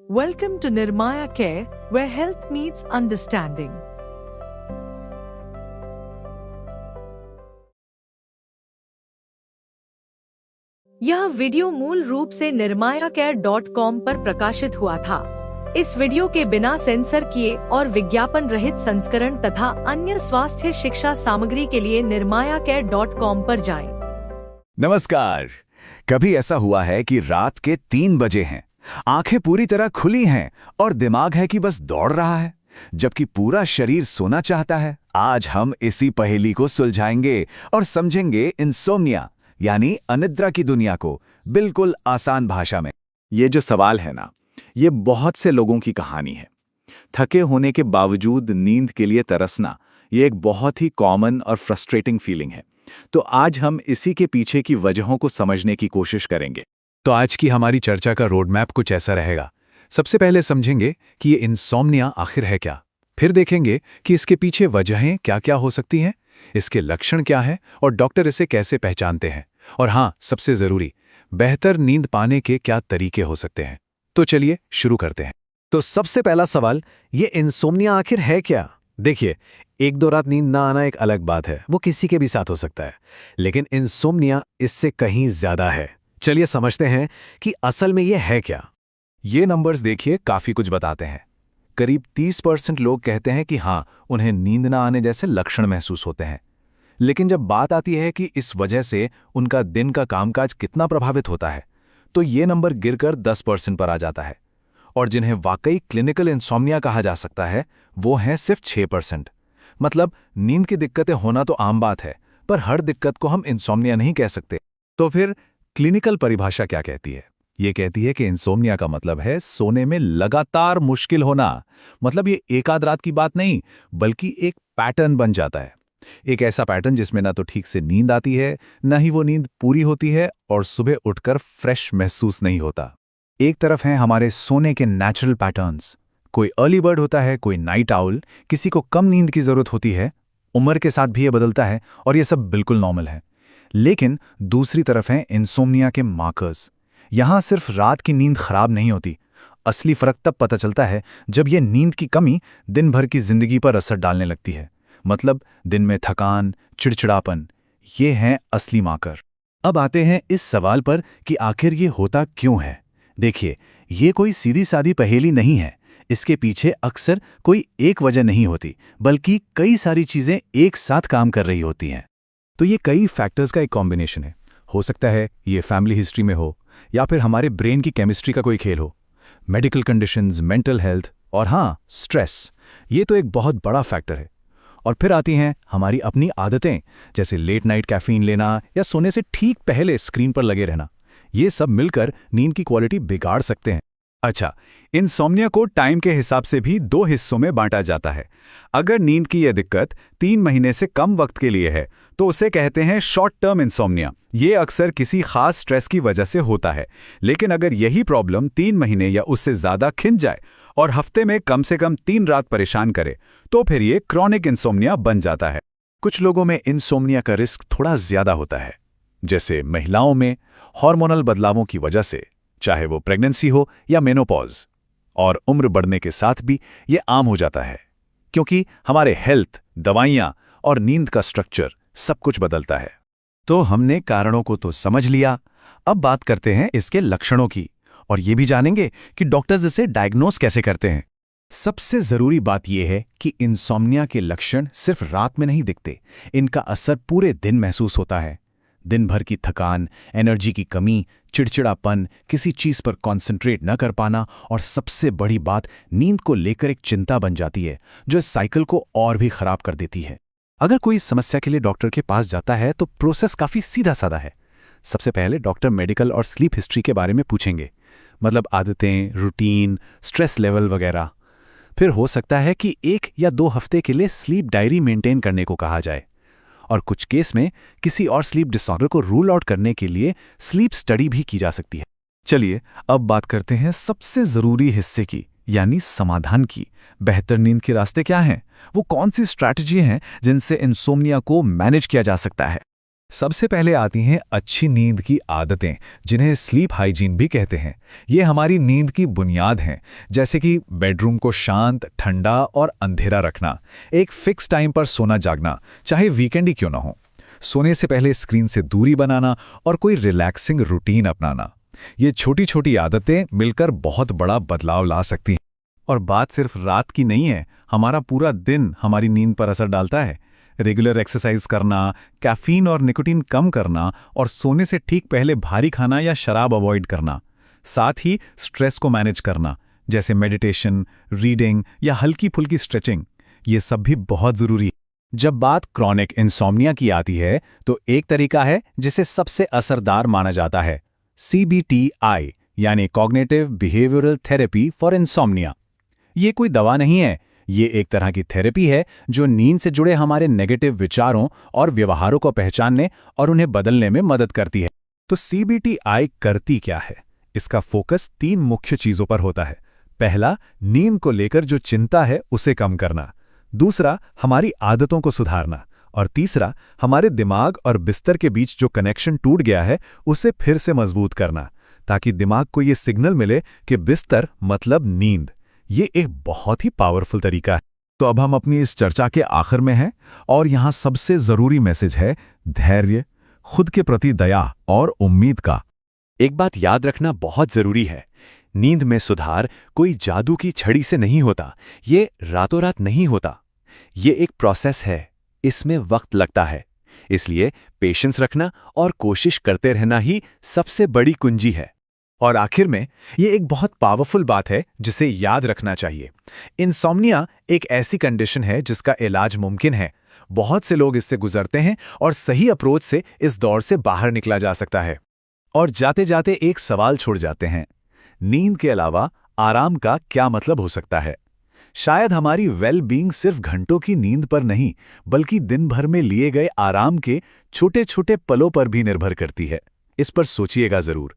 Welcome to Nirmaya Care, where health meets understanding. यह video मूल रूप से nirmayacare.com पर प्रकाशित हुआ था। इस वीडियो के बिना सेंसर किए और विज्ञापन रहित संस्करण तथा अन्य स्वास्थ्य शिक्षा सामग्री के लिए nirmayacare.com पर जाएं। नमस्कार। कभी ऐसा हुआ है कि रात के 3 बजे हैं, आंखें पूरी तरह खुली हैं और दिमाग है कि बस दौड़ रहा है, जबकि पूरा शरीर सोना चाहता है? आज हम इसी पहेली को सुलझाएंगे और समझेंगे इंसोम्निया यानी अनिद्रा की दुनिया को बिल्कुल आसान भाषा में। ये जो सवाल है ना, ये बहुत से लोगों की कहानी है। थके होने के बावजूद नींद के लिए तरसना, ये एक बहुत ही कॉमन और फ्रस्ट्रेटिंग फीलिंग है। तो आज हम इसी के पीछे की वजहों को समझने की कोशिश करेंगे। तो आज की हमारी चर्चा का रोड मैप कुछ ऐसा रहेगा। सबसे पहले समझेंगे कि ये इंसोम्निया आखिर है क्या, फिर देखेंगे कि इसके पीछे वजहें क्या क्या हो सकती हैं, इसके लक्षण क्या हैं और डॉक्टर इसे कैसे पहचानते हैं, और हाँ, सबसे ज़रूरी, बेहतर नींद पाने के क्या तरीके हो सकते हैं। तो चलिए शुरू करते हैं। तो सबसे पहला सवाल, ये इंसोम्निया आखिर है क्या? देखिए, 1-2 रात नींद ना आना एक अलग बात है, वो किसी के भी साथ हो सकता है, लेकिन इंसोम्निया इससे कहीं ज्यादा है। चलिए समझते हैं कि असल में ये है क्या। ये नंबर्स देखिए काफ़ी कुछ बताते हैं। करीब 30% लोग कहते हैं कि हाँ, उन्हें नींद ना आने जैसे लक्षण महसूस होते हैं। लेकिन जब बात आती है कि इस वजह से उनका दिन का कामकाज कितना प्रभावित होता है, तो ये नंबर गिरकर 10% पर आ जाता है। और जिन्हें वाकई क्लिनिकल इंसोम्निया कहा जा सकता है, वो हैं सिर्फ 6%। मतलब नींद की दिक्कतें होना तो आम बात है, पर हर दिक्कत को हम इंसोम्निया नहीं कह सकते। तो फिर क्लिनिकल परिभाषा क्या कहती है? ये कहती है कि इंसोम्निया का मतलब है सोने में लगातार मुश्किल होना। मतलब ये एक आध रात की बात नहीं, बल्कि एक पैटर्न बन जाता है। एक ऐसा पैटर्न जिसमें ना तो ठीक से नींद आती है, ना ही वो नींद पूरी होती है, और सुबह उठकर फ्रेश महसूस नहीं होता। एक तरफ हैं हमारे सोने के नेचुरल पैटर्न्स। कोई अर्ली बर्ड होता है, कोई नाइट आउल, किसी को कम नींद की जरूरत होती है। उम्र के साथ भी ये बदलता है और ये सब बिल्कुल नॉर्मल है। लेकिन दूसरी तरफ हैं इंसोम्निया के मार्कर्स। यहां सिर्फ रात की नींद खराब नहीं होती, असली फर्क तब पता चलता है जब ये नींद की कमी दिन भर की जिंदगी पर असर डालने लगती है। मतलब दिन में थकान, चिड़चिड़ापन, ये हैं असली मार्कर। अब आते हैं इस सवाल पर कि आखिर ये होता क्यों है। देखिए, ये कोई सीधी सादी पहेली नहीं है। इसके पीछे अक्सर कोई एक वजह नहीं होती, बल्कि कई सारी चीजें एक साथ काम कर रही होती हैं। तो ये कई फैक्टर्स का एक कॉम्बिनेशन है। हो सकता है ये फैमिली हिस्ट्री में हो, या फिर हमारे ब्रेन की केमिस्ट्री का कोई खेल हो, मेडिकल कंडीशंस, मेंटल हेल्थ, और हाँ, स्ट्रेस। ये तो एक बहुत बड़ा फैक्टर है। और फिर आती हैं हमारी अपनी आदतें, जैसे लेट नाइट कैफीन लेना या सोने से ठीक पहले स्क्रीन पर लगे रहना। ये सब मिलकर नींद की क्वालिटी बिगाड़ सकते हैं। अच्छा, इंसोम्निया को टाइम के हिसाब से भी 2 हिस्सों में बांटा जाता है। अगर नींद की यह दिक्कत 3 महीने से कम वक्त के लिए है, तो उसे कहते हैं शॉर्ट टर्म इंसोम्निया। ये अक्सर किसी खास स्ट्रेस की वजह से होता है। लेकिन अगर यही प्रॉब्लम 3 महीने या उससे ज़्यादा खिंच जाए और हफ्ते में कम से कम 3 रात परेशान करे, तो फिर ये क्रॉनिक इंसोम्निया बन जाता है। कुछ लोगों में इंसोम्निया का रिस्क थोड़ा ज़्यादा होता है, जैसे महिलाओं में हार्मोनल बदलावों की वजह से, चाहे वो प्रेगनेंसी हो या मेनोपॉज। और उम्र बढ़ने के साथ भी ये आम हो जाता है, क्योंकि हमारे हेल्थ, दवाइयाँ और नींद का स्ट्रक्चर सब कुछ बदलता है। तो हमने कारणों को तो समझ लिया, अब बात करते हैं इसके लक्षणों की, और ये भी जानेंगे कि डॉक्टर्स इसे डायग्नोस कैसे करते हैं। सबसे ज़रूरी बात यह है कि इंसोम्निया के लक्षण सिर्फ रात में नहीं दिखते, इनका असर पूरे दिन महसूस होता है। दिन भर की थकान, एनर्जी की कमी, चिड़चिड़ापन, किसी चीज़ पर कॉन्सेंट्रेट न कर पाना, और सबसे बड़ी बात, नींद को लेकर एक चिंता बन जाती है, जो इस साइकिल को और भी खराब कर देती है। अगर कोई समस्या के लिए डॉक्टर के पास जाता है तो प्रोसेस काफ़ी सीधा साधा है। सबसे पहले डॉक्टर मेडिकल और स्लीप हिस्ट्री के बारे में पूछेंगे, मतलब आदतें, रूटीन, स्ट्रेस लेवल वगैरह। फिर हो सकता है कि 1 या 2 हफ्ते के लिए स्लीप डायरी मेंटेन करने को कहा जाए, और कुछ केस में किसी और स्लीप डिसऑर्डर को रूल आउट करने के लिए स्लीप स्टडी भी की जा सकती है। चलिए अब बात करते हैं सबसे ज़रूरी हिस्से की, यानी समाधान की। बेहतर नींद के रास्ते क्या हैं? वो कौन सी स्ट्रैटेजी हैं जिनसे इंसोम्निया को मैनेज किया जा सकता है? सबसे पहले आती हैं अच्छी नींद की आदतें, जिन्हें स्लीप हाइजीन भी कहते हैं। ये हमारी नींद की बुनियाद हैं, जैसे कि बेडरूम को शांत, ठंडा और अंधेरा रखना, एक फिक्स टाइम पर सोना जागना, चाहे वीकेंड ही क्यों ना हो, सोने से पहले स्क्रीन से दूरी बनाना और कोई रिलैक्सिंग रूटीन अपनाना। ये छोटी छोटी आदतें मिलकर बहुत बड़ा बदलाव ला सकती हैं। और बात सिर्फ रात की नहीं है, हमारा पूरा दिन हमारी नींद पर असर डालता है। रेगुलर एक्सरसाइज करना, कैफीन और निकोटीन कम करना और सोने से ठीक पहले भारी खाना या शराब अवॉइड करना, साथ ही स्ट्रेस को मैनेज करना, जैसे मेडिटेशन, रीडिंग या हल्की फुल्की स्ट्रेचिंग, ये सब भी बहुत ज़रूरी है। जब बात क्रॉनिक इंसोम्निया की आती है तो एक तरीका है जिसे सबसे असरदार माना जाता है, CBTI यानी cognitive behavioural therapy for insomnia. ये कोई दवा नहीं है, ये एक तरह की थेरेपी है जो नींद से जुड़े हमारे नेगेटिव विचारों और व्यवहारों को पहचानने और उन्हें बदलने में मदद करती है। तो CBTI करती क्या है? इसका फोकस 3 मुख्य चीजों पर होता है। पहला, नींद को लेकर जो चिंता है उसे कम करना। दूसरा, हमारी आदतों को सुधारना। और तीसरा, हमारे दिमाग और बिस्तर के बीच जो कनेक्शन टूट गया है उसे फिर से मजबूत करना, ताकि दिमाग को ये सिग्नल मिले कि बिस्तर मतलब नींद। ये एक बहुत ही पावरफुल तरीका है। तो अब हम अपनी इस चर्चा के आखिर में हैं और यहाँ सबसे जरूरी मैसेज है धैर्य, खुद के प्रति दया और उम्मीद का। एक बात याद रखना बहुत जरूरी है, नींद में सुधार कोई जादू की छड़ी से नहीं होता, ये रातों रात नहीं होता। ये एक प्रोसेस है, इसमें वक्त लगता है। इसलिए पेशेंस रखना और कोशिश करते रहना ही सबसे बड़ी कुंजी है। और आखिर में ये एक बहुत पावरफुल बात है जिसे याद रखना चाहिए। इंसोम्निया एक ऐसी कंडीशन है जिसका इलाज मुमकिन है। बहुत से लोग इससे गुजरते हैं और सही अप्रोच से इस दौर से बाहर निकला जा सकता है। और जाते जाते एक सवाल छोड़ जाते हैं, नींद के अलावा आराम का क्या मतलब हो सकता है? शायद हमारी वेल बीइंग सिर्फ घंटों की नींद पर नहीं, बल्कि दिन भर में लिए गए आराम के छोटे छोटे पलों पर भी निर्भर करती है। इस पर सोचिएगा जरूर।